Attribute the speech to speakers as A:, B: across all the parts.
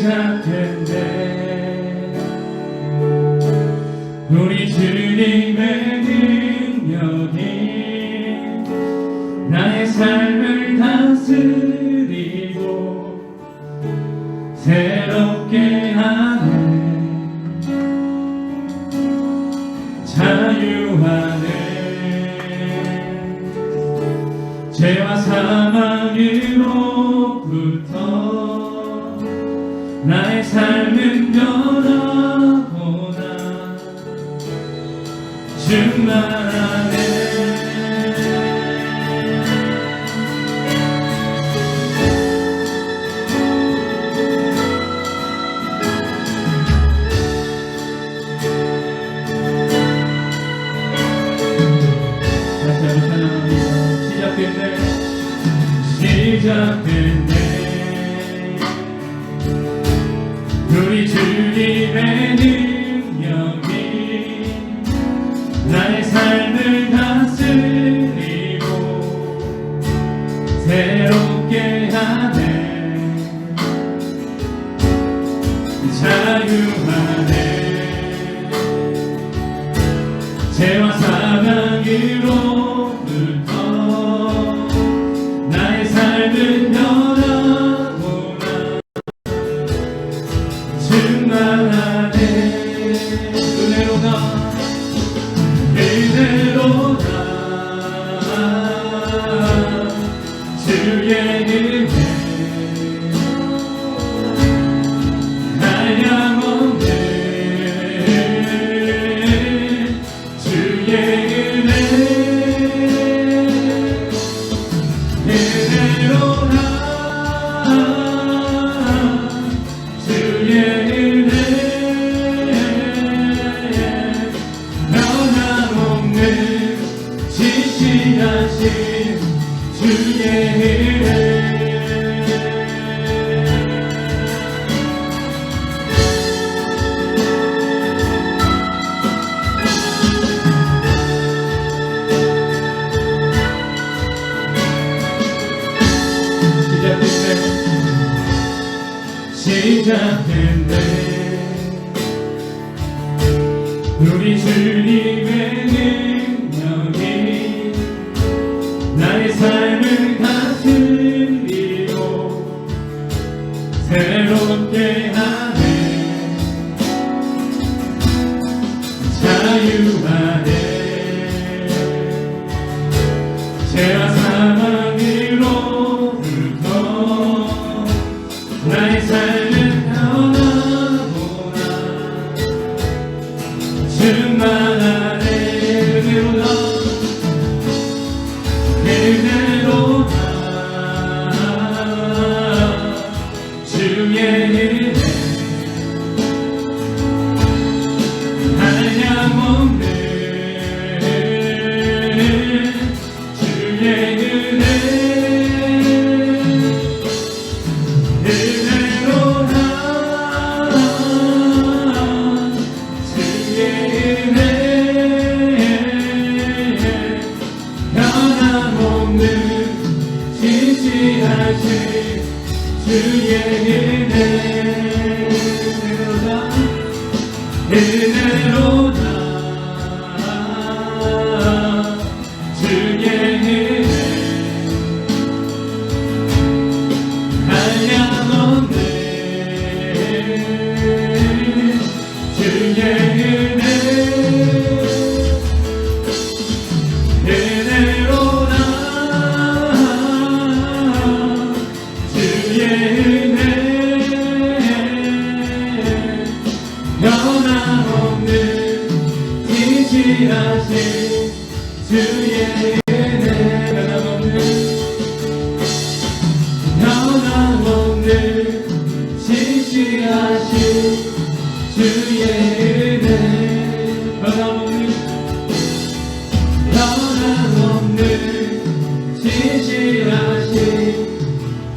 A: 시작된대 우리 주님의 능력이 나의 삶을 다스리고 새롭게 하네 자유하네 죄와 사망으로부터 나의 삶은 변화보다 충만하네 다시 한번 찬양합니다. 시작됐네 우리 주님의 능력이 나의 삶을 다스리고 새롭게 하네 자유하네 죄와 사망으로부터 나의 삶은 변화보다 충만하네 은혜로다 주의 은혜 한량없네 주의 은혜로다 주의 은혜 변함없는 지시하신 주의 은혜 시작됐네 우리 주님의 능력이 나의 삶을 다스리고 새롭게 하네 자유하네 죄와 사망으로부터 나의 삶은 변화보다 충만하네 은혜로다 주의 은혜 한량없는 진실하신 주의 은혜 변함없는 진실하신 주의 은혜 변함없는 진실하신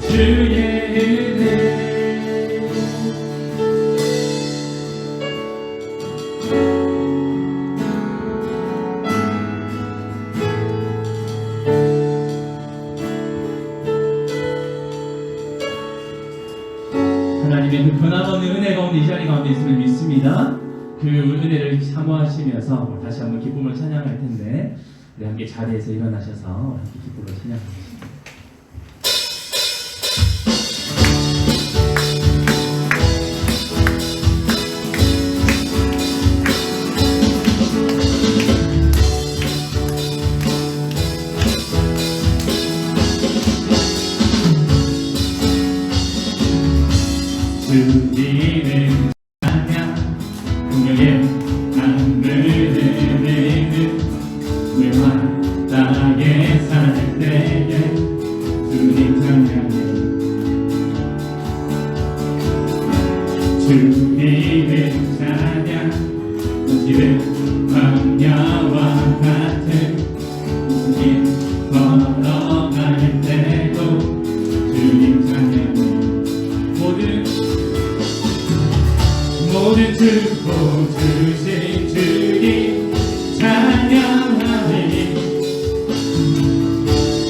A: 주의 은혜. 하나님의 그 변함없는 은혜 가운데 이 자리 가운데 있음을 믿습니다. 그 은혜를 사모하시면서 다시 한번 기쁨을 찬양할 텐데 우리 함께 자리에서 일어나셔서 함께 기쁨을 찬양하겠습니다. 주님은 찬양 공경에 하늘을 내는 외환 땅에 살 때에 주님 찬양해 주님은 찬양 현실은 광야와 같은 무슨 걸어갈 때도 주님 찬양해 모든 듣고 주신 주님 찬양하니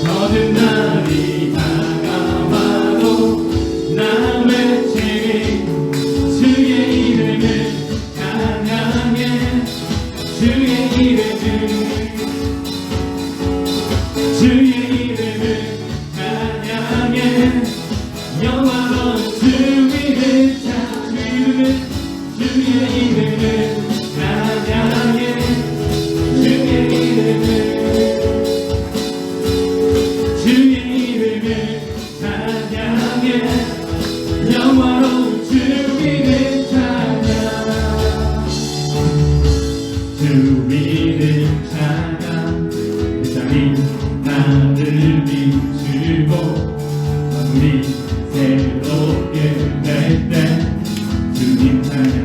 A: 어느 날이 다가와도 나 외치리 주의 이름을 찬양해 주의 이름을 찬양해 영원한 주님을 찬양해 주의 이름을 찬양해 주의 이름을 찬양해 영원한 주님을 찬양 주 이름 찬양 그 자리 나를 비추고 우리 새롭게 될 때 주님 찬양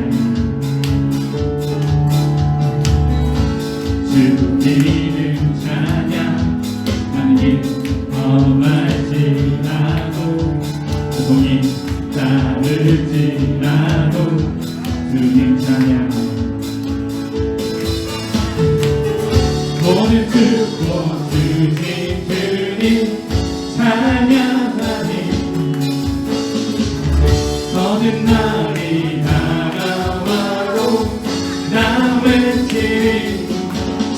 A: 주 이름 찬양 하는 길 험할지라도 고통이 따를지라도 주님 찬양 모든 듣고 주신 주님 찬양하니 어느 날이 다가와도 나 외치리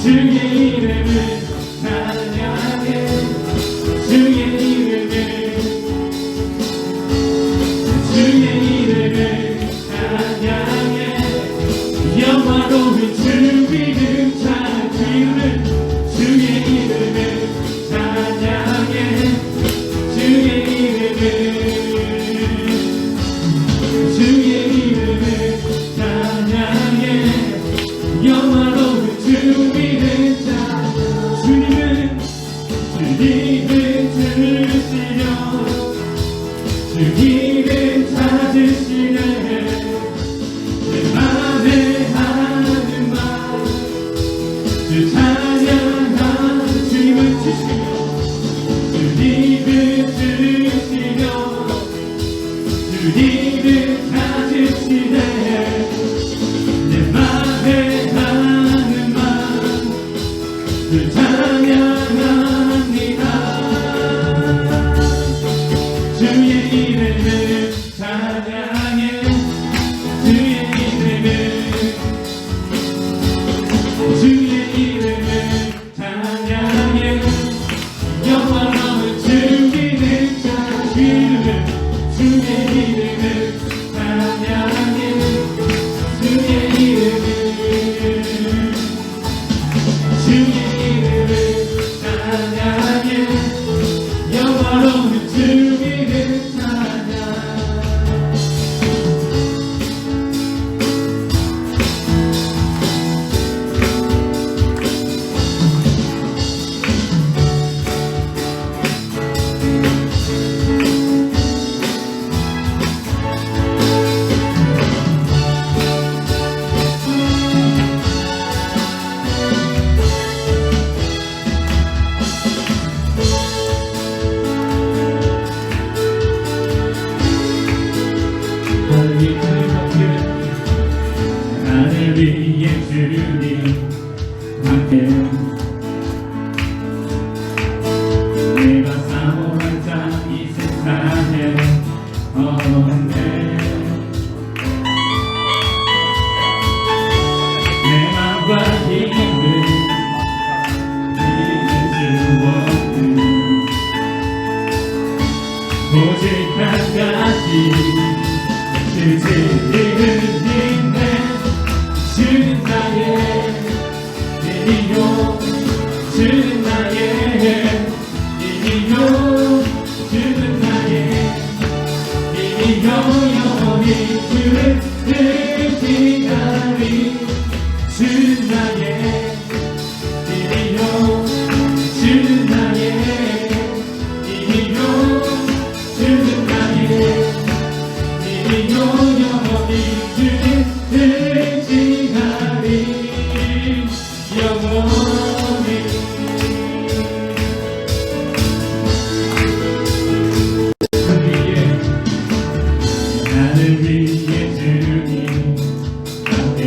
A: 주의 이름을 찬양해 주의 이름을 찬양해 영화로운 주 이름 찬양해 주의 이름을 찬양해 주의 이름을 찬양해 영화로운 주 이름 찬양해 예수님 함께 내가 사모한 자 이 세상에 없네 내 맘과 힘을 믿을 수 없는 오직 한 가지 그 진리를 믿네 주는 나의 힘이요 주는 나의 힘이요 주는 나의 힘이요 영원히 주를 기다리 주는 나의 힘이요 주는 나의 힘이요 주는 나의 힘이요 영원히 주를 기다리 영원히 나를 위해 주님 함께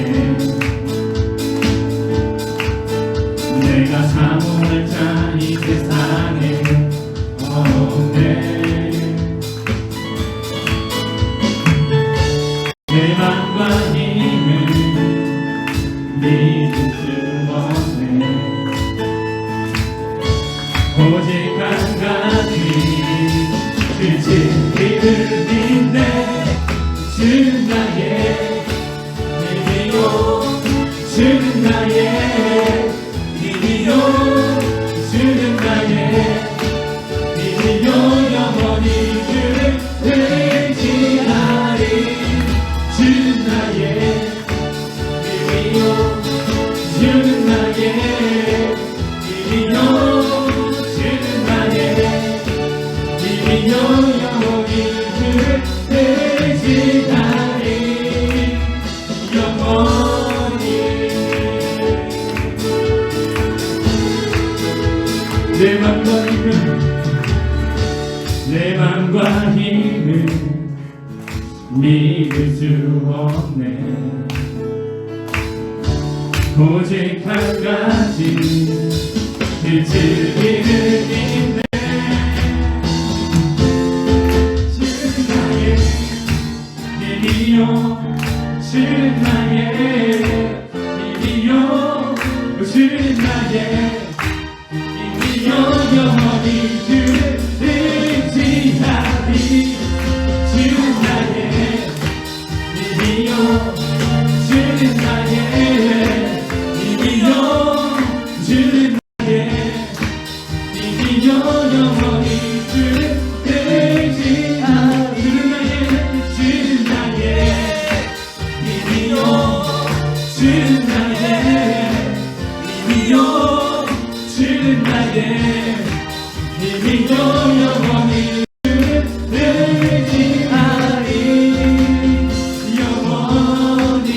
A: 내가 사모할 자 이 세상에 없네 내 맘과 힘을 믿을 수 없네 오직 한 가지 그 진리를 믿네 주는 나의 힘이요 주는 나의 힘이요 주는 나의 힘이요 영원히 주를 기다리 주는 나의 힘이요 주는 나의 힘이요 주는 나의 힘이요 영원히 주를 기다리 영원히 내 맘과 힘을 내 맘과 힘을 믿을 수 없네 오직 한 가지 그 진리를 믿네 주는 나의 힘이요 주는 나의 힘이요 주는 나의 힘이요 영원히 주를 기다리 주는 나의 힘이요 주는 나의 힘이요 주는 나의 힘이요 영원히 주를 기다리 주는 나의 힘이요 주는 나의 힘이요 주는 나의 힘이요 영원히 주를 기다리 영원히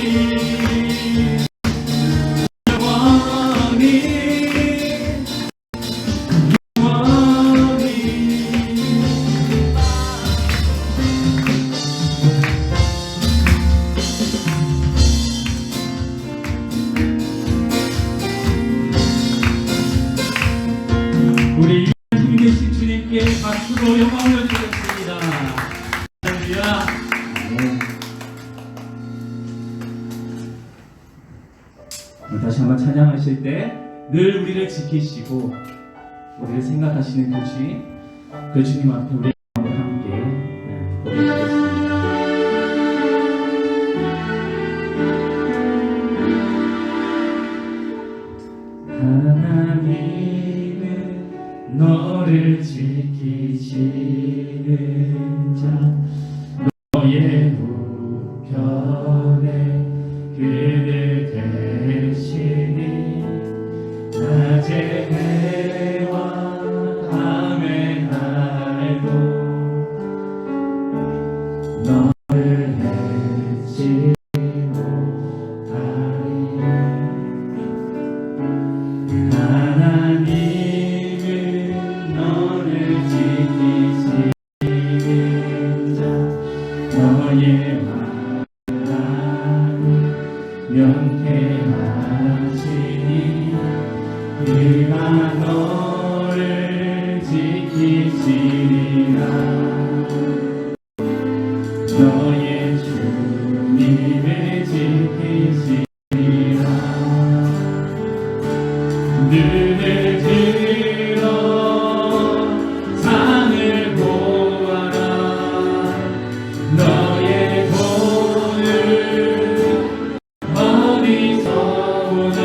A: 우리 힘 계신 주님께 박수로 영광을 드리겠습니다. 할렐루야. 다시 한번 찬양하실 때 늘 우리를 지키시고 우리를 생각하시는 그 주님 앞에 우리 함께 고백하겠습니다. 하나님은 너를 지키시는 자 너의 우편에 그들 대신이 낮에 해와 밤의 날도 너를 해치 못하리 하나님은 너를 지키시는 자 너의 말 눈을 들어 산을 보아라. 너의 돈을 어디서 오나.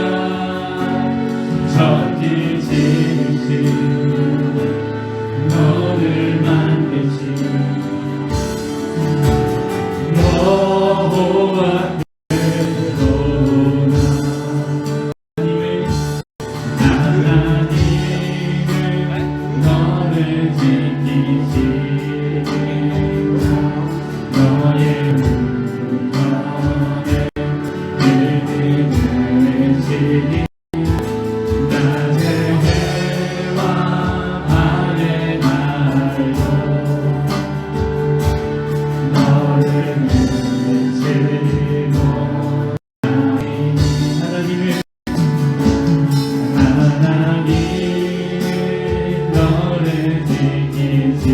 A: 천지지으신 너를 만드신 여호와께로나. 하나님은 너를 지키시고 너의 문전에 들으시니 낮의 해와 밤의 달도 너를 외치고. 하나님은 너를 지키시고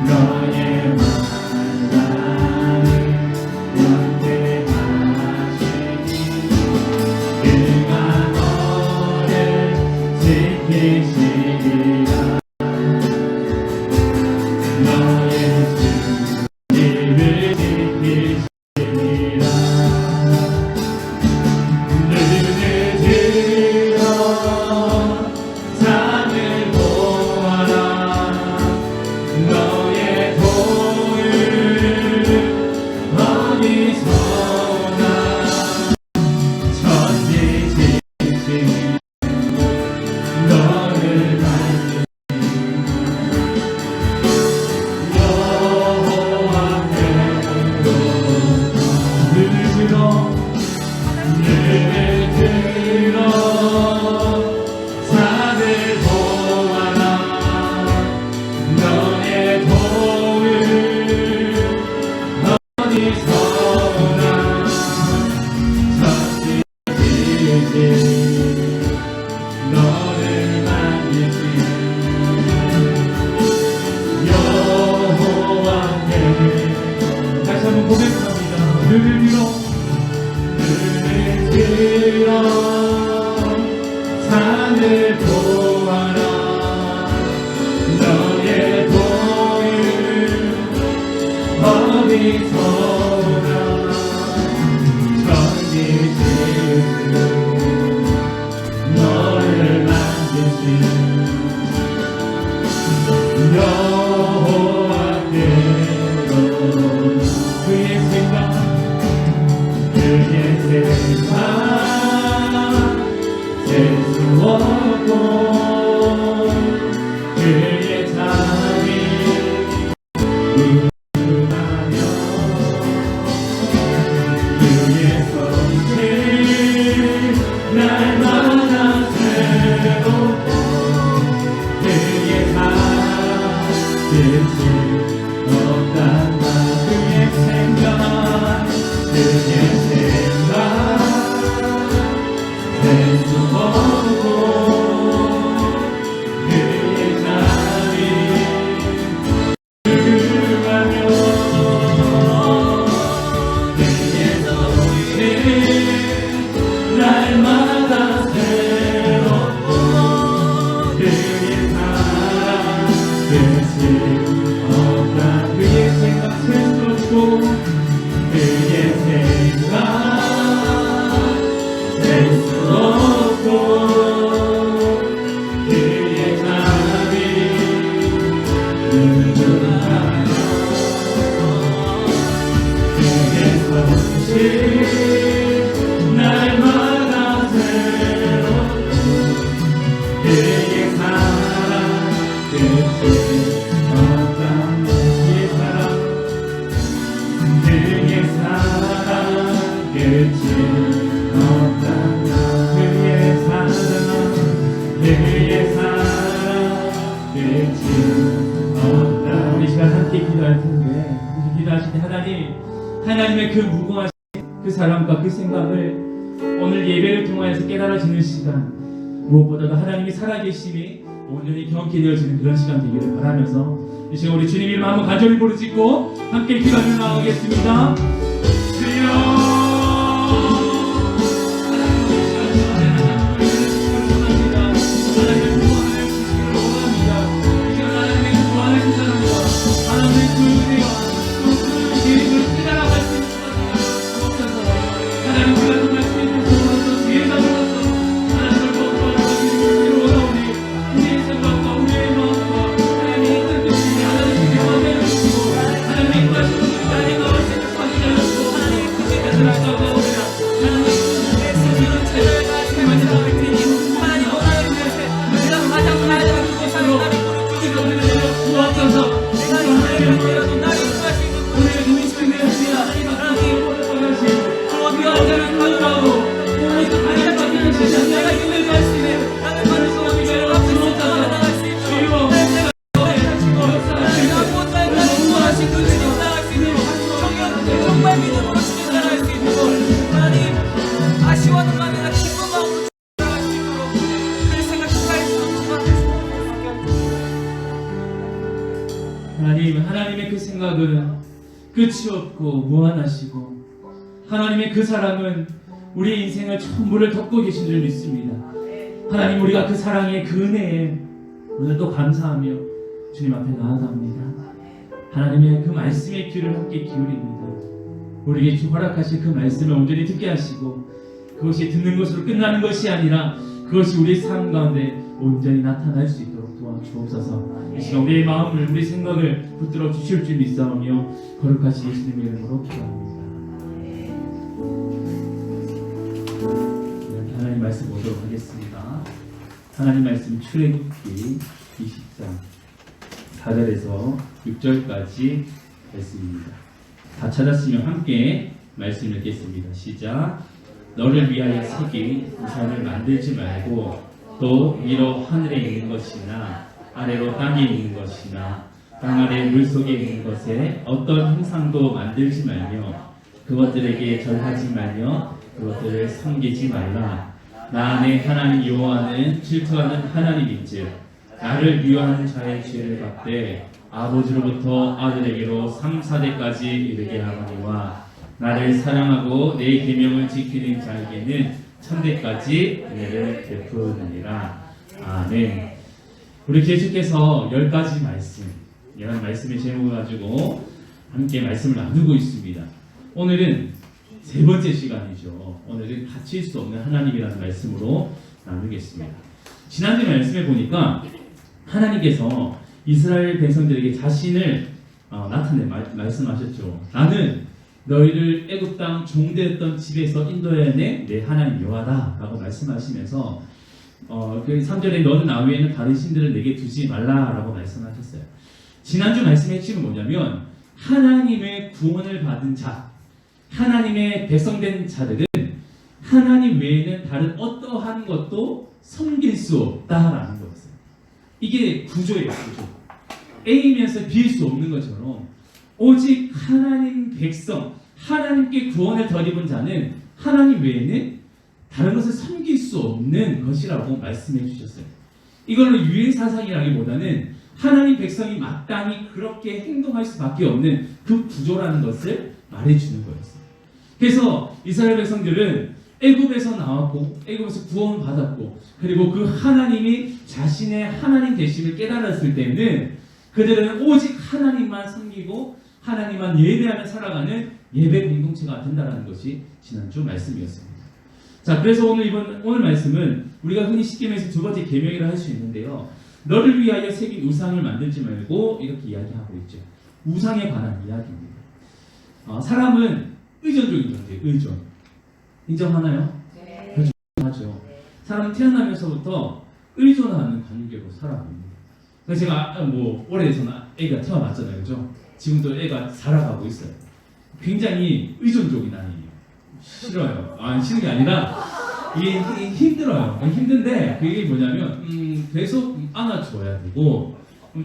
A: 너의 만남을 연대하시니 그가 너를 지키시리라. 너의 집을 지키시리라. 눈을 들어 산을 보아라. 너의 돈을 어디서 오나. 천지지으신 너를 만드신 여호와께로나. 눈을 들어 산을 보아라. 너의 돈을 어디서 오나. 천지지으신 너를 만드신 여호와께로나. 다시 한번 고백합니다. 눈을 들어 산을 보아라. 너의 돈을 어디서 오나. 천지지으신 너를 만드신 여호와께로나. 그의 생각 셀 수 없고 그의 잠이 궁금하며 그의 성실 날마다 새롭고 그의 사랑 끝이 없단다. 그의 생각 셀 수 없고 그의 잠이 궁금하며 그의 성실 날마다 새롭고 그의 사랑 끝이 없다. 그의 생각 셀 수 없고 그의 생각 셀 수 없고 그의 잠이 궁금하며 그의 성실 날마다 새롭고 그의 사랑 끝이 없다. 그의 사랑 그의 사랑 끝이 없다. 그의 사랑 끝이 없다. 우리 시간 함께 기도할 텐데 기도하실 때 하나님의 그 무궁하신 그 사랑과 그 생각을 오늘 예배를 통하여서 깨달아지는 시간, 무엇보다도 하나님이 살아계심이 온전히 경험케 되어지는 그런 시간 되기를 바라면서 이 시간 우리 주님 이름 한번 간절히 부르짖고 함께 기도하며 나오겠습니다. 주여 생각은 끝이 없고 무한하시고 하나님의 그 사랑은 우리의 인생을 전부를 덮고 계신 줄 믿습니다. 하나님, 우리가 그 사랑의 그 은혜에 오늘도 감사하며 주님 앞에 나아갑니다. 하나님의 그 말씀의 귀를 함께 기울입니다. 우리에게 허락하신 그 말씀을 온전히 듣게 하시고 그것이 듣는 것으로 끝나는 것이 아니라 그것이 우리의 삶 가운데 온전히 나타날 수 있도록 도와주옵소서. 이 시간 우리의 마음을, 우리 생각을 붙들어 주실 줄 믿사오며 거룩하신 예수님의 이름으로 기도합니다. 하나님 말씀 보도록 하겠습니다. 하나님 말씀 출애굽기 20장 4절에서 6절까지 말씀입니다. 다 찾았으면 함께 말씀 읽겠습니다. 시작. 너를 위하여 새긴 우상을 만들지 말고 또 위로 하늘에 있는 것이나 아래로 땅에 있는 것이나 땅 아래 물속에 있는 것에 어떤 형상도 만들지 말며 그것들에게 절하지 말며 그것들을 섬기지 말라. 나 안에 하나님 여호와는 질투하는 하나님인즉 나를 미워하는 자의 죄를 갚되 아버지로부터 아들에게로 3, 4대까지 이르게 하거니와 나를 사랑하고 내 계명을 지키는 자에게는 1000대까지 은혜를 베푸느니라. 아멘. 우리 계속해서 10가지 말씀, 이런 말씀의 제목을 가지고 함께 말씀을 나누고 있습니다. 오늘은 세 번째 시간이죠. 오늘은 다칠 수 없는 하나님이라는 말씀으로 나누겠습니다. 지난주 말씀에 보니까 하나님께서 이스라엘 백성들에게 자신을 나타내 말씀하셨죠. 나는 너희를 애굽 땅 종되었던 집에서 인도해내 내 하나님 여호와다 라고 말씀하시면서 그 3절에 너는 나 외에는 다른 신들을 내게 두지 말라라고 말씀하셨어요. 지난주 말씀의 핵심은 뭐냐면 하나님의 구원을 받은 자, 하나님의 백성된 자들은 하나님 외에는 다른 어떠한 것도 섬길 수 없다라는 거였어요. 이게 구조예요, 구조. A면서 B일 수 없는 것처럼 오직 하나님 백성, 하나님께 구원을 덧입은 자는 하나님 외에는 다른 것을 섬길 수 없는 것이라고 말씀해 주셨어요. 이걸로 유행사상이라기보다는 하나님 백성이 마땅히 그렇게 행동할 수밖에 없는 그 구조라는 것을 말해주는 거였어요. 그래서 이스라엘 백성들은 애굽에서 나왔고 애굽에서 구원을 받았고 그리고 그 하나님이 자신의 하나님 되심을 깨달았을 때는 그들은 오직 하나님만 섬기고 하나님만 예배하며 살아가는 예배 공동체가 된다는 것이 지난주 말씀이었습니다. 자, 그래서 오늘 말씀은 우리가 흔히 쉽게 말해서 두 번째 계명이라 할 수 있는데요. 너를 위하여 새긴 우상을 만들지 말고 이렇게 이야기하고 있죠. 우상에 관한 이야기입니다. 사람은 의존적인 존재예요. 의존. 인정하나요?
B: 네.
A: 그렇죠. 하죠. 사람은 태어나면서부터 의존하는 관계로 살아갑니다. 그래서 제가 오래돼서는 애가 태어났잖아요. 그죠? 지금도 애가 살아가고 있어요. 굉장히 의존적인 아이예요. 싫어요. 싫은 게 아니라 이게 힘들어요. 힘든데 그게 뭐냐면 계속 안아줘야 되고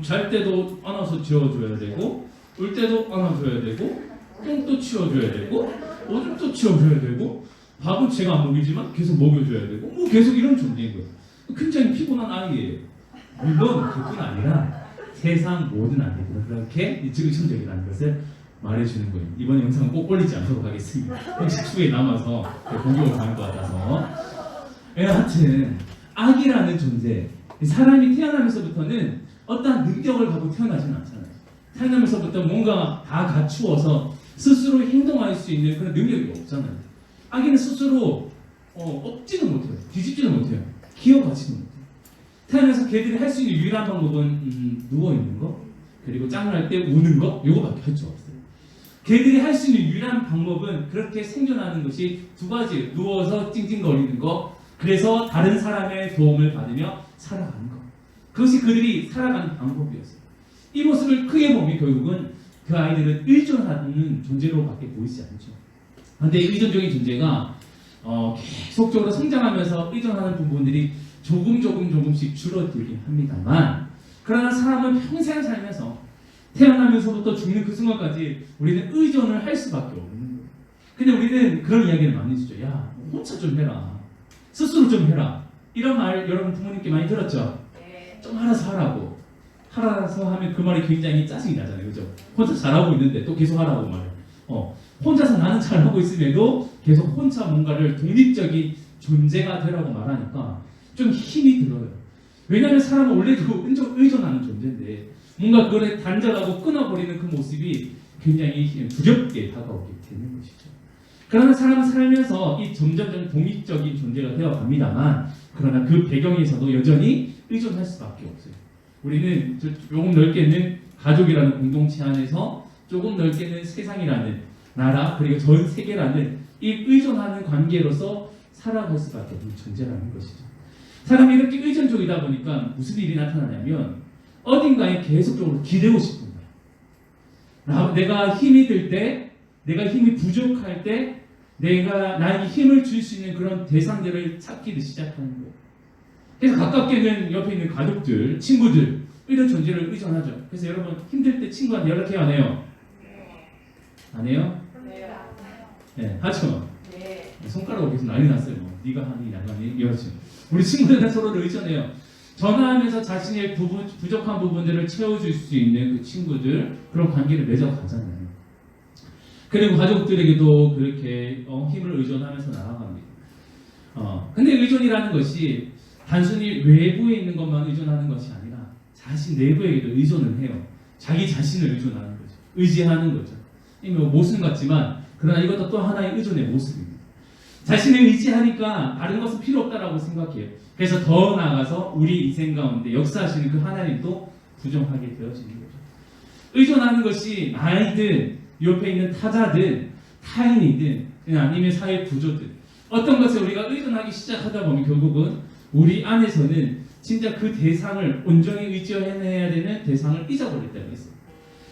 A: 잘 때도 안아서 재워줘야 되고 울 때도 안아줘야 되고 똥도 치워줘야 되고 오줌도 치워줘야 되고 밥은 제가 안 먹이지만 계속 먹여줘야 되고 계속 이런 존재인 거예요. 굉장히 피곤한 아이예요. 물론 그뿐 아니라 세상 모든 아이들은 그렇게 지극천적이라는 것을 말해주는 거예요. 이번 영상은 꼭 올리지 않도록 하겠습니다. 혹시 추후에 남아서 공격을 당할 것 같아서. 하여튼 악이라는 존재, 사람이 태어나면서부터는 어떠한 능력을 갖고 태어나지는 않잖아요. 태어나면서부터 뭔가 다 갖추어서 스스로 행동할 수 있는 그런 능력이 없잖아요. 악인은 스스로 없지는 못해요. 뒤집지는 못해요. 기어가지는 못해요. 태어나서 걔들이 할 수 있는 유일한 방법은 누워있는 거, 그리고 짱날 때 우는 거, 요거밖에 할 수 없어요. 걔들이 할 수 있는 유일한 방법은 그렇게 생존하는 것이 두 가지, 누워서 찡찡거리는 거, 그래서 다른 사람의 도움을 받으며 살아가는 거. 그것이 그들이 살아가는 방법이었어요. 이 모습을 크게 보면 결국은 그 아이들은 의존하는 존재로밖에 보이지 않죠. 그런데 의존적인 존재가 계속적으로 성장하면서 의존하는 부분들이 조금씩 줄어들긴 합니다만, 그러나 사람은 평생 살면서 태어나면서부터 죽는 그 순간까지 우리는 의존을 할 수밖에 없는 거예요. 근데 우리는 그런 이야기를 많이 해주죠. 야, 혼자 좀 해라. 스스로 좀 해라. 이런 말 여러분 부모님께 많이 들었죠? 좀 알아서 하라고. 하라서 하면 그 말이 굉장히 짜증이 나잖아요. 그죠? 혼자 잘하고 있는데 또 계속 하라고 말해요. 혼자서 나는 잘하고 있음에도 계속 혼자 뭔가를 독립적인 존재가 되라고 말하니까 좀 힘이 들어요. 왜냐하면 사람은 원래도 의존하는 존재인데 뭔가 그걸 단절하고 끊어버리는 그 모습이 굉장히 두렵게 다가오게 되는 것이죠. 그러나 사람은 살면서 이 점점점 독립적인 존재가 되어갑니다만 그러나 그 배경에서도 여전히 의존할 수밖에 없어요. 우리는 조금 넓게는 가족이라는 공동체 안에서 조금 넓게는 세상이라는 나라 그리고 전 세계라는 이 의존하는 관계로서 살아갈 수밖에 없는 존재라는 것이죠. 사람이 이렇게 의존적이다 보니까 무슨 일이 나타나냐면 어딘가에 계속적으로 기대고 싶은 거예요. 내가 힘이 들 때, 내가 힘이 부족할 때 내가 나에게 힘을 줄 수 있는 그런 대상들을 찾기를 시작하는 거예요. 그래서 가깝게는 옆에 있는 가족들, 친구들 이런 존재를 의존하죠. 그래서 여러분 힘들 때 친구한테 연락해요 안 해요? 안 해요? 네, 하죠. 네. 손가락으로 계속 난리 났어요. 네가 하니 나가 하니 이러죠. 우리 친구들은 서로를 의존해요. 전화하면서 자신의 부족한 부분들을 채워줄 수 있는 그 친구들 그런 관계를 맺어가잖아요. 그리고 가족들에게도 그렇게 힘을 의존하면서 나아갑니다. 근데 의존이라는 것이 단순히 외부에 있는 것만 의존하는 것이 아니라 자신 내부에게도 의존을 해요. 자기 자신을 의존하는 거죠. 의지하는 거죠. 뭐 모순 같지만 그러나 이것도 또 하나의 의존의 모습입니다. 자신을 의지하니까 다른 것은 필요 없다라고 생각해요. 그래서 더 나아가서 우리 인생 가운데 역사하시는 그 하나님도 부정하게 되어지는 거죠. 의존하는 것이 나이든 옆에 있는 타자든 타인이든 아니면 사회 구조든 어떤 것에 우리가 의존하기 시작하다 보면 결국은 우리 안에서는 진짜 그 대상을 온전히 의지해야 되는 대상을 잊어버렸다고 했어요.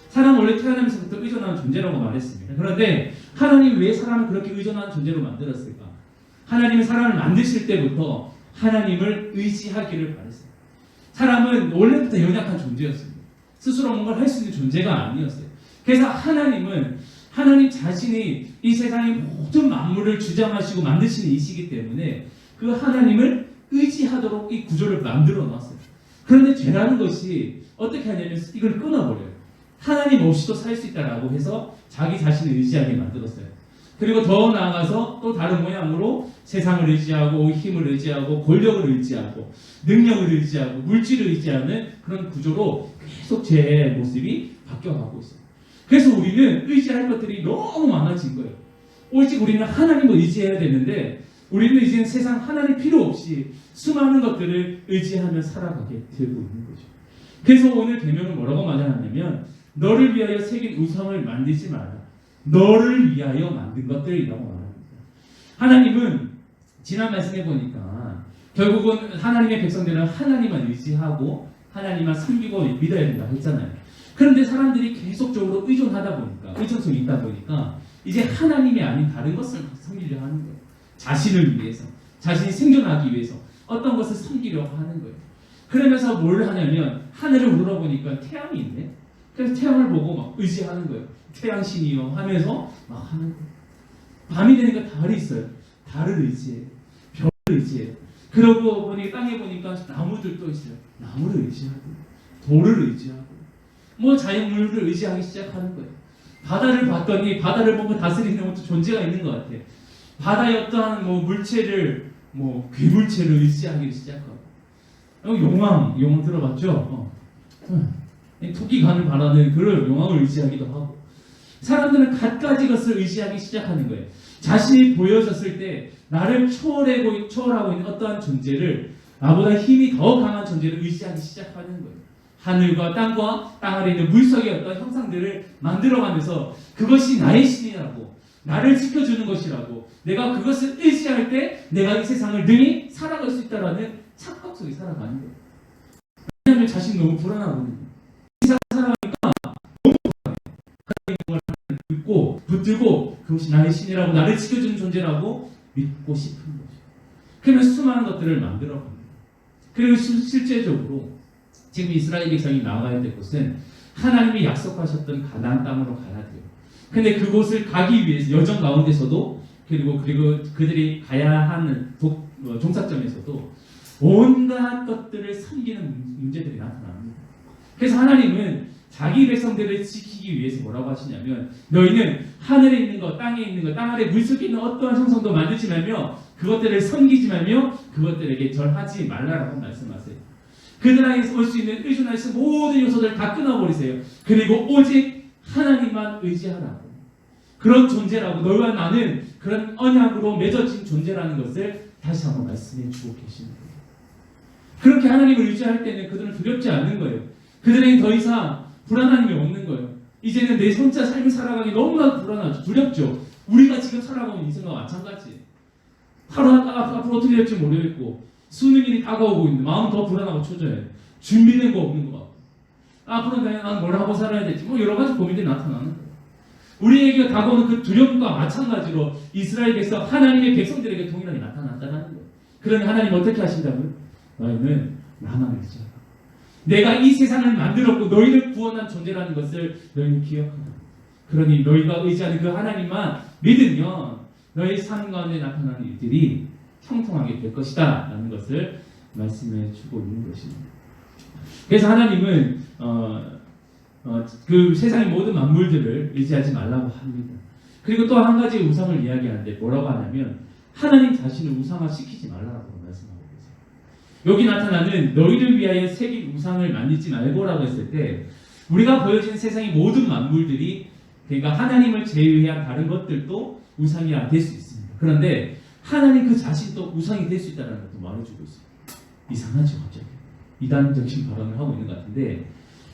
A: 사람은 원래 태어나면서부터 의존하는 존재라고 말했습니다. 그런데 하나님이 왜 사람을 그렇게 의존하는 존재로 만들었을까? 하나님이 사람을 만드실 때부터 하나님을 의지하기를 바랬어요. 사람은 원래부터 연약한 존재였습니다. 스스로 뭔가를 할 수 있는 존재가 아니었어요. 그래서 하나님은 하나님 자신이 이 세상의 모든 만물을 주장하시고 만드시는 이시기 때문에 그 하나님을 의지하도록 이 구조를 만들어 놨어요. 그런데 죄라는 것이 어떻게 하냐면 이걸 끊어버려요. 하나님 없이도 살 수 있다라고 해서 자기 자신을 의지하게 만들었어요. 그리고 더 나아가서 또 다른 모양으로 세상을 의지하고 힘을 의지하고 권력을 의지하고 능력을 의지하고 물질을 의지하는 그런 구조로 계속 죄의 모습이 바뀌어가고 있어요. 그래서 우리는 의지할 것들이 너무 많아진 거예요. 오직 우리는 하나님을 의지해야 되는데 우리는 이제 세상 하나님 필요 없이 수많은 것들을 의지하며 살아가게 되고 있는 거죠. 그래서 오늘 계명은 뭐라고 말하냐면 너를 위하여 새긴 우상을 만들지 마라. 너를 위하여 만든 것들이라고 말합니다. 하나님은 지난 말씀해 보니까 결국은 하나님의 백성들은 하나님만 의지하고 하나님만 섬기고 믿어야 된다고 했잖아요. 그런데 사람들이 계속적으로 의존하다 보니까 의존성이 있다 보니까 이제 하나님이 아닌 다른 것을 섬기려 하는 거예요. 자신을 위해서, 자신이 생존하기 위해서 어떤 것을 섬기려고 하는 거예요. 그러면서 뭘 하냐면 하늘을 우러보니까 태양이 있네. 그래서 태양을 보고 막 의지하는 거예요. 태양신이요 하면서 막 하는 거예요. 밤이 되니까 달이 있어요. 달을 의지해요. 별을 의지해요. 그러고 보니 땅에 보니까 나무들도 있어요. 나무를 의지하고 돌을 의지하고 뭐 자연물을 의지하기 시작하는 거예요. 바다를 봤더니 바다를 보고 다스리는 것도 존재가 있는 것 같아요. 바다의 어떠한 뭐 물체를 뭐 괴물체를 의지하기 시작하고 용왕 들어봤죠? 토끼간을 바라는 그런 용왕을 의지하기도 하고 사람들은 갖가지 것을 의지하기 시작하는 거예요. 자신이 보여졌을 때 나를 초월하고 있는 어떠한 존재를 나보다 힘이 더 강한 존재를 의지하기 시작하는 거예요. 하늘과 땅과 땅 아래 있는 물속의 어떤 형상들을 만들어가면서 그것이 나의 신이라고 나를 지켜주는 것이라고 내가 그것을 의지할 때 내가 이 세상을 능히 살아갈 수 있다라는 착각 속에 살아가는 거예요. 왜냐하면 자신이 너무 불안하거든요. 이 세상 살아가니까 너무 불안해. 하나님을 믿고 붙들고 그것이 나의 신이라고 나를 지켜주는 존재라고 믿고 싶은 거죠. 그러면 수많은 것들을 만들어 갑니다. 그리고 실제적으로 지금 이스라엘 백성이 나아가야 될 곳은 하나님이 약속하셨던 가나안 땅으로 가야 돼요. 근데 그곳을 가기 위해서 여정 가운데서도 그리고 그들이 가야 하는 종착점에서도 온갖 것들을 섬기는 문제들이 나타납니다. 그래서 하나님은 자기 백성들을 지키기 위해서 뭐라고 하시냐면 너희는 하늘에 있는 것, 땅에 있는 것, 땅 아래 물속에 있는 어떠한 형상도 만들지 말며 그것들을 섬기지 말며 그것들에게 절하지 말라라고 말씀하세요. 그들 안에서 올 수 있는 의존할 수 있는 모든 요소들을 다 끊어버리세요. 그리고 오직 하나님만 의지하라고. 그런 존재라고, 너희와 나는 그런 언약으로 맺어진 존재라는 것을 다시 한번 말씀해 주고 계십니다. 그렇게 하나님을 의지할 때는 그들은 두렵지 않는 거예요. 그들에게 더 이상 불안함이 없는 거예요. 이제는 내 혼자 삶을 살아가기 너무나 불안하죠. 두렵죠. 우리가 지금 살아가는 인생과 마찬가지. 앞으로 어떻게 될지 모르겠고 수능일이 다가오고 있는데 마음 더 불안하고 초조해. 준비된 거 없는 것 같고 앞으로 난 뭘 하고 살아야 될지 여러 가지 고민들이 나타나는 거예요. 우리에게 다가오는 그 두려움과 마찬가지로 이스라엘 백성, 하나님의 백성들에게 동일하게 나타났다는 거예요. 그러니 하나님 어떻게 하신다고요? 너희는 나만 의지하라. 내가 이 세상을 만들었고 너희를 구원한 존재라는 것을 너희는 기억하라. 그러니 너희가 의지하는 그 하나님만 믿으면 너희 삶 가운데 나타나는 일들이 형통하게 될 것이다 라는 것을 말씀해 주고 있는 것입니다. 그래서 하나님은 그 세상의 모든 만물들을 의지하지 말라고 합니다. 그리고 또 한 가지 우상을 이야기하는데 뭐라고 하냐면 하나님 자신을 우상화시키지 말라고 말씀하고 계세요. 여기 나타나는 너희를 위하여 새긴 우상을 만들지 말고라고 했을 때 우리가 보여지는 세상의 모든 만물들이 그러니까 하나님을 제외한 다른 것들도 우상이 될 수 있습니다. 그런데 하나님 그 자신도 우상이 될 수 있다는 것도 말해주고 있습니다. 이상하죠, 갑자기. 이단적인 발언을 하고 있는 것 같은데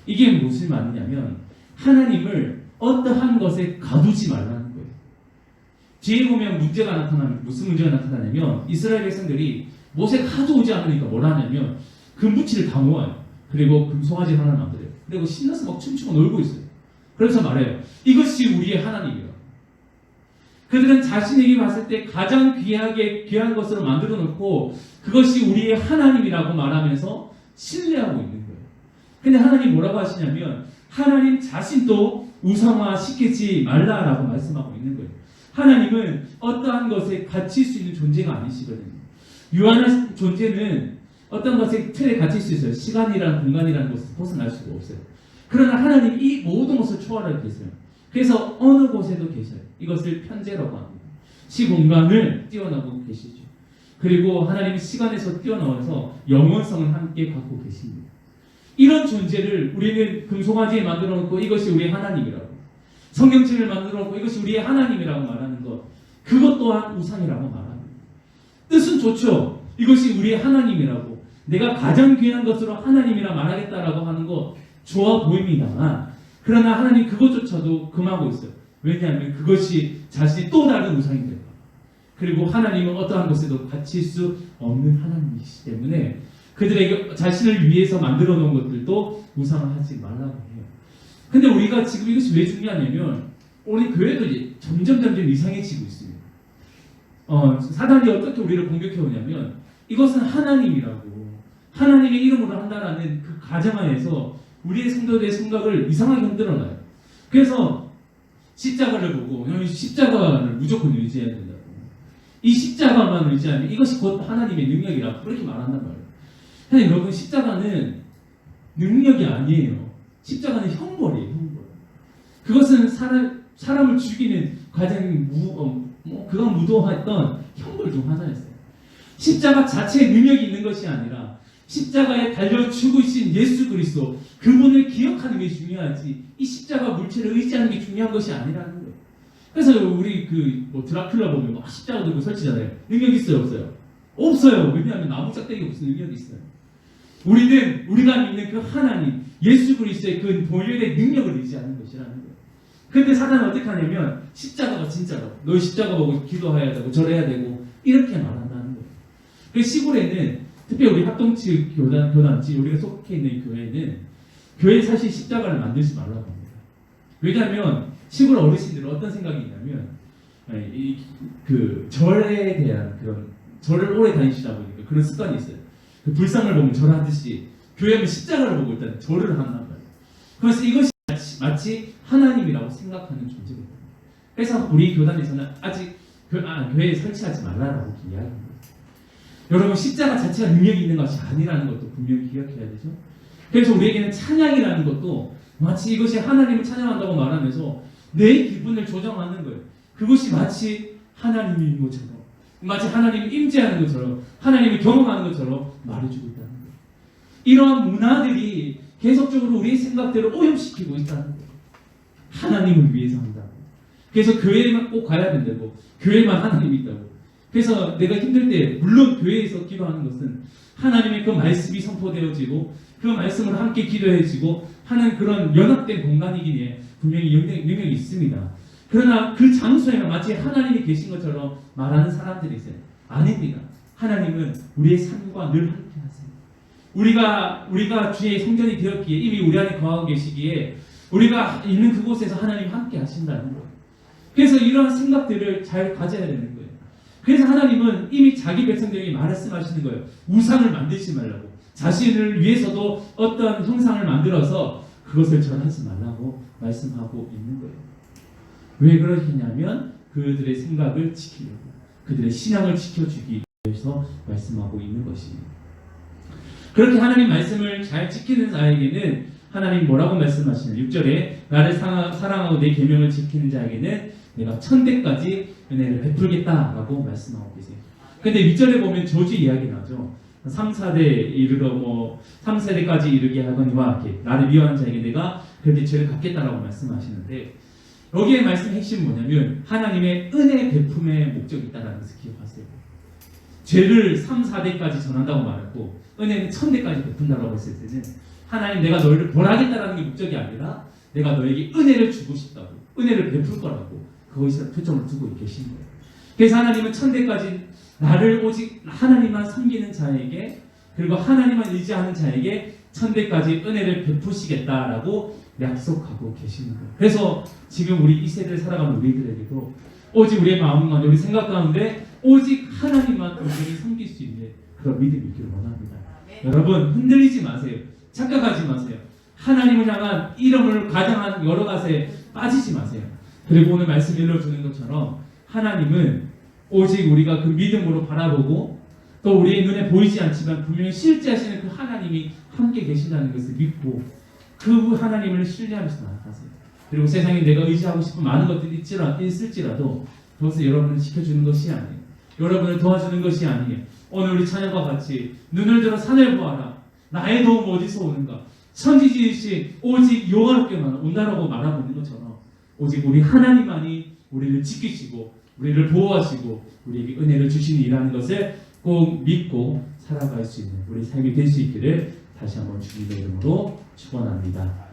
A: 이게 무슨 말이냐면 하나님을 어떠한 것에 가두지 말라는 거예요. 뒤에 보면 문제가 나타나면 무슨 문제가 나타나냐면 이스라엘 백성들이 못에 하도 오지 않으니까 뭘 하냐면 금붙이를 다 모아요. 그리고 금송아지 하나를 만들어요. 그리고 신나서 막 춤추고 놀고 있어요. 그래서 말해요. 이것이 우리의 하나님이라. 그들은 자신에게 봤을 때 가장 귀한 것으로 만들어 놓고 그것이 우리의 하나님이라고 말하면서 신뢰하고 있는 거예요. 근데 하나님 뭐라고 하시냐면 하나님 자신도 우상화 시키지 말라라고 말씀하고 있는 거예요. 하나님은 어떠한 것에 갇힐 수 있는 존재가 아니시거든요. 유한한 존재는 어떤 것에 틀에 갇힐 수 있어요. 시간이라는 공간이라는 것을 벗어날 수가 없어요. 그러나 하나님 이 모든 것을 초월하고 계세요. 그래서 어느 곳에도 계셔요. 이것을 편재라고 합니다. 시공간을 뛰어나고 계시죠. 그리고 하나님은 시간에서 뛰어넘어서 영원성을 함께 갖고 계십니다. 이런 존재를 우리는 금송아지에 만들어 놓고 이것이 우리의 하나님이라고, 성경책을 만들어 놓고 이것이 우리의 하나님이라고 말하는 것, 그것 또한 우상이라고 말합니다. 뜻은 좋죠. 이것이 우리의 하나님이라고, 내가 가장 귀한 것으로 하나님이라 말하겠다라고 하는 거 좋아 보입니다만, 그러나 하나님 그것조차도 금하고 있어요. 왜냐하면 그것이 자신이 또 다른 우상이 될까. 그리고 하나님은 어떠한 것에도 갇힐 수 없는 하나님이시기 때문에 그들에게 자신을 위해서 만들어 놓은 것들도 우상화하지 말라고 해요. 근데 우리가 지금 이것이 왜 중요하냐면 우리 교회도 이제 점점 이상해지고 있습니다. 사단이 어떻게 우리를 공격해 오냐면 이것은 하나님이라고, 하나님의 이름으로 한다라는 그 가정 안에서 우리의 성도들의 생각을 이상하게 흔들어놔요. 그래서 십자가를 보고 십자가를 무조건 의지해야 된다고, 이 십자가만 의지하면 이것이 곧 하나님의 능력이라고 그렇게 말한단 말이에요. 근데 여러분, 십자가는 능력이 아니에요. 십자가는 형벌이에요. 형벌. 그것은 사람을 죽이는 과정이 그간 무도했던 형벌 중 하나였어요. 십자가 자체에 능력이 있는 것이 아니라 십자가에 달려 죽으신 예수 그리스도, 그분을 기억하는 게 중요하지 이 십자가 물체를 의지하는 게 중요한 것이 아니라는 거예요. 그래서 우리 드라큘라 보면 십자가 들고 설치잖아요. 능력 있어요, 없어요? 없어요. 왜냐하면 나무 짝대기 무슨 능력이 있어요. 우리는 우리가 믿는 그 하나님, 예수 그리스도의 그 보혈의 능력을 의지하는 것이라는 거예요. 근데 사단은 어떻게 하냐면 십자가가 진짜로, 너 십자가 보고 기도해야 되고 절해야 되고 이렇게 말한다는 거예요. 그 시골에는, 특히 우리 합동치 교단지 우리가 속해 있는 교회는 교회 사실 십자가를 만들지 말라고 합니다. 왜냐하면 시골 어르신들은 어떤 생각이 있냐면 그 절에 대한 그런, 절을 오래 다니시다 보니까 그런 습관이 있어요. 그 불상을 보면 절하듯이 교회는 십자가를 보고 일단 절을 한단 말이에요. 그래서 이것이 마치 하나님이라고 생각하는 존재거든요. 그래서 우리 교단에서는 아직 교회에 설치하지 말라라고 이야기합니다. 여러분, 십자가 자체가 능력이 있는 것이 아니라는 것도 분명히 기억해야 되죠. 그래서 우리에게는 찬양이라는 것도 마치 이것이 하나님을 찬양한다고 말하면서 내 기분을 조정하는 거예요. 그것이 마치 하나님인 것처럼, 마치 하나님이 임재하는 것처럼, 하나님이 경험하는 것처럼 말해주고 있다는 거예요. 이러한 문화들이 계속적으로 우리의 생각대로 오염시키고 있다는 거예요. 하나님을 위해서 한다고. 그래서 교회만 꼭 가야 된다고. 교회만 하나님이 있다고. 그래서 내가 힘들 때 물론 교회에서 기도하는 것은 하나님의 그 말씀이 선포되어지고 그 말씀을 함께 기도해지고 하는 그런 연합된 공간이기에 분명히 영향이 있습니다. 그러나 그 장소에는 마치 하나님이 계신 것처럼 말하는 사람들이 있어요. 아닙니다. 하나님은 우리의 삶과 늘 함께 하세요. 우리가 주의 성전이 되었기에 이미 우리 안에 거하고 계시기에 우리가 있는 그곳에서 하나님 함께 하신다는 거예요. 그래서 이러한 생각들을 잘 가져야 되는 거예요. 그래서 하나님은 이미 자기 백성들에게 말씀하시는 거예요. 우상을 만들지 말라고. 자신을 위해서도 어떤 형상을 만들어서 그것을 절하지 말라고 말씀하고 있는 거예요. 왜 그러시냐면 그들의 생각을 지키려고, 그들의 신앙을 지켜주기 위해서 말씀하고 있는 것입니다. 그렇게 하나님 말씀을 잘 지키는 자에게는 하나님 뭐라고 말씀하시냐면 6절에 나를 사랑하고 내 계명을 지키는 자에게는 내가 천대까지 은혜를 베풀겠다라고 말씀하고 계세요. 근데 윗절에 보면 저주 이야기 나죠. 3, 4대까지 이르게 하거니와 나를 미워하는 자에게 내가 그렇게 죄를 갚겠다라고 말씀하시는데 여기에 말씀 핵심 뭐냐면 하나님의 은혜 베품의 목적이 있다는 것을 기억하세요. 죄를 3, 4대까지 전한다고 말했고 은혜는 1000대까지 베푼다라고 했을 때는 하나님 내가 너희를 벌하겠다라는 게 목적이 아니라 내가 너에게 은혜를 주고 싶다고, 은혜를 베풀 거라고 그것에 초점을 두고 계신 거예요. 그래서 하나님은 1000대까지 나를 오직 하나님만 섬기는 자에게 그리고 하나님만 의지하는 자에게 1000대까지 은혜를 베푸시겠다라고 약속하고 계시는 거예요. 그래서 지금 우리 이 세대를 살아가는 우리들에게도 오직 우리의 마음 가운데 우리 생각 가운데 오직 하나님만 온전히 섬길 수 있는 그런 믿음이 있기를 원합니다. 여러분 흔들리지 마세요. 착각하지 마세요. 하나님을 향한 이름을 가장한 여러 가지에 빠지지 마세요. 그리고 오늘 말씀 일러주는 것처럼 하나님은 오직 우리가 그 믿음으로 바라보고 또 우리의 눈에 보이지 않지만 분명히 실제하시는 그 하나님이 함께 계신다는 것을 믿고 그 하나님을 신뢰하면서 나아가세요. 그리고 세상에 내가 의지하고 싶은 많은 것들이 있을지라도 그것을 여러분을 지켜주는 것이 아니에요. 여러분을 도와주는 것이 아니에요. 오늘 우리 찬양과 같이 눈을 들어 산을 보아라. 나의 도움 어디서 오는가? 천지지으신 오직 여호와께만 온다라고 말하고 있는 것처럼 오직 우리 하나님만이 우리를 지키시고 우리를 보호하시고 우리에게 은혜를 주시니라는 것을 꼭 믿고 살아갈 수 있는 우리 삶이 될 수 있기를 다시 한번 주님의 이름으로 축원합니다.